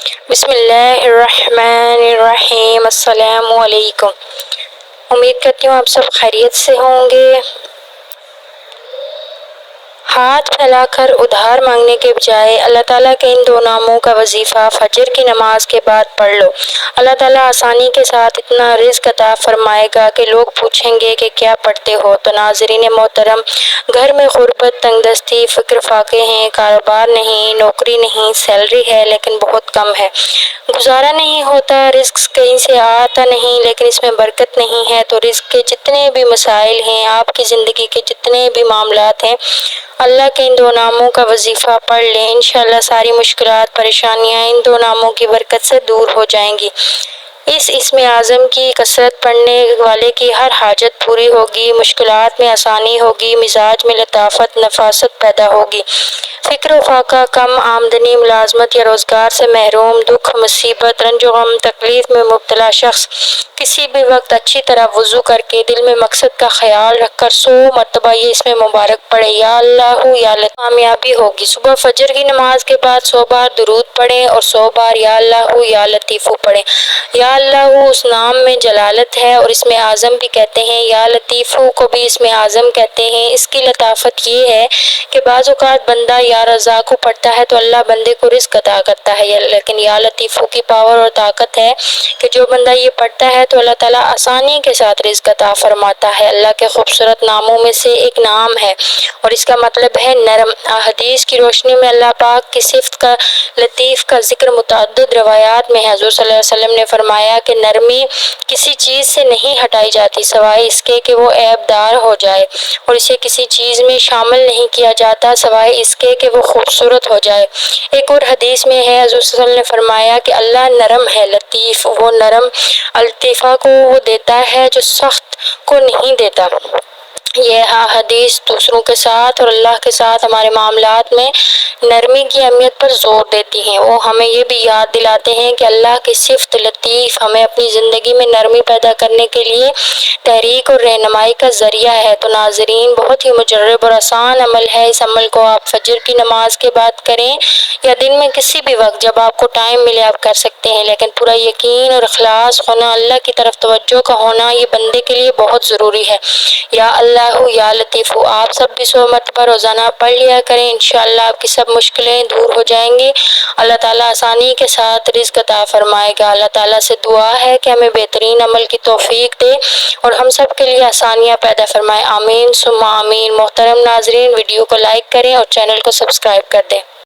بسم اللہ الرحمن الرحیم۔ السلام علیکم۔ امید کرتی ہوں آپ سب خیریت سے ہوں گے۔ ہاتھ پھیلا کر ادھار مانگنے کے بجائے اللہ تعالیٰ کے ان دو ناموں کا وظیفہ فجر کی نماز کے بعد پڑھ لو۔ اللہ تعالیٰ آسانی کے ساتھ اتنا رزق عطا فرمائے گا کہ لوگ پوچھیں گے کہ کیا پڑھتے ہو۔ تو ناظرین محترم، گھر میں غربت، تنگ دستی، فقر فاقے ہیں، کاروبار نہیں، نوکری نہیں، سیلری ہے لیکن بہت کم ہے، گزارا نہیں ہوتا، رزق کہیں سے آتا نہیں لیکن اس میں برکت نہیں ہے، تو رزق کے جتنے بھی مسائل ہیں، آپ کی زندگی کے جتنے بھی معاملات ہیں، اللہ کے ان دو ناموں کا وظیفہ پڑھ لیں، انشاءاللہ ساری مشکلات، پریشانیاں ان دو ناموں کی برکت سے دور ہو جائیں گی۔ اس اسم اعظم کی کثرت پڑھنے والے کی ہر حاجت پوری ہوگی، مشکلات میں آسانی ہوگی، مزاج میں لطافت، نفاست پیدا ہوگی، فکر و فاقہ کم، آمدنی، ملازمت یا روزگار سے محروم، دکھ، مصیبت، رنج و غم، تکلیف میں مبتلا شخص کسی بھی وقت اچھی طرح وضو کر کے دل میں مقصد کا خیال رکھ کر 100 مرتبہ یہ اسم مبارک پڑھے، یا اللہ یا لطیف، کامیابی ہوگی۔ صبح فجر کی نماز کے بعد 100 بار درود پڑھیں اور 100 بار یا اللہ یا لطیف پڑھیں۔ یا اللہ اس نام میں جلالت ہے اور اسم اعظم بھی کہتے ہیں، یا لطیف کو بھی اسم اعظم کہتے ہیں۔ اس کی لطافت یہ ہے کہ بعض اوقات بندہ یا رزاق کو پڑھتا ہے تو اللہ بندے کو رزق عطا کرتا ہے، لیکن یا لطیف کی پاور اور طاقت ہے کہ جو بندہ یہ پڑھتا ہے تو اللہ تعالیٰ آسانی کے ساتھ رزق عطا فرماتا ہے۔ اللہ کے خوبصورت ناموں میں سے ایک نام ہے اور اس کا مطلب ہے نرم۔ حدیث کی روشنی میں اللہ پاک کی صفت کا لطیف کا ذکر متعدد روایات میں ہے۔ حضور صلی اللہ علیہ وسلم نے فرمایا کہ نرمی کسی چیز سے نہیں ہٹائی جاتی سوائے اس کے کہ وہ عیب دار ہو جائے، اور اسے کسی چیز میں شامل نہیں کیا جاتا سوائے اس کے کہ وہ خوبصورت ہو جائے۔ ایک اور حدیث میں ہے، حضور صلی اللہ علیہ وسلم نے فرمایا کہ اللہ نرم ہے، لطیف، وہ نرم الطیفہ کو وہ دیتا ہے جو سخت کو نہیں دیتا۔ یہ حدیث دوسروں کے ساتھ اور اللہ کے ساتھ ہمارے معاملات میں نرمی کی اہمیت پر زور دیتی ہیں۔ وہ ہمیں یہ بھی یاد دلاتے ہیں کہ اللہ کی صفت لطیف ہمیں اپنی زندگی میں نرمی پیدا کرنے کے لیے تحریک اور رہنمائی کا ذریعہ ہے۔ تو ناظرین، بہت ہی مجرب اور آسان عمل ہے، اس عمل کو آپ فجر کی نماز کے بعد کریں یا دن میں کسی بھی وقت جب آپ کو ٹائم ملے آپ کر سکتے ہیں، لیکن پورا یقین اور اخلاص ہونا، اللہ کی طرف توجہ کا ہونا، یہ بندے کے لیے بہت ضروری ہے۔ یا اللہ یا لطیف آپ سب بھی 100 مرتبہ روزانہ پڑھ لیا کریں، انشاءاللہ آپ کی سب مشکلیں دور ہو جائیں گی، اللہ تعالیٰ آسانی کے ساتھ رزق عطا فرمائے گا۔ اللہ تعالیٰ سے دعا ہے کہ ہمیں بہترین عمل کی توفیق دے اور ہم سب کے لیے آسانیاں پیدا فرمائے، آمین ثم آمین۔ محترم ناظرین، ویڈیو کو لائک کریں اور چینل کو سبسکرائب کر دیں۔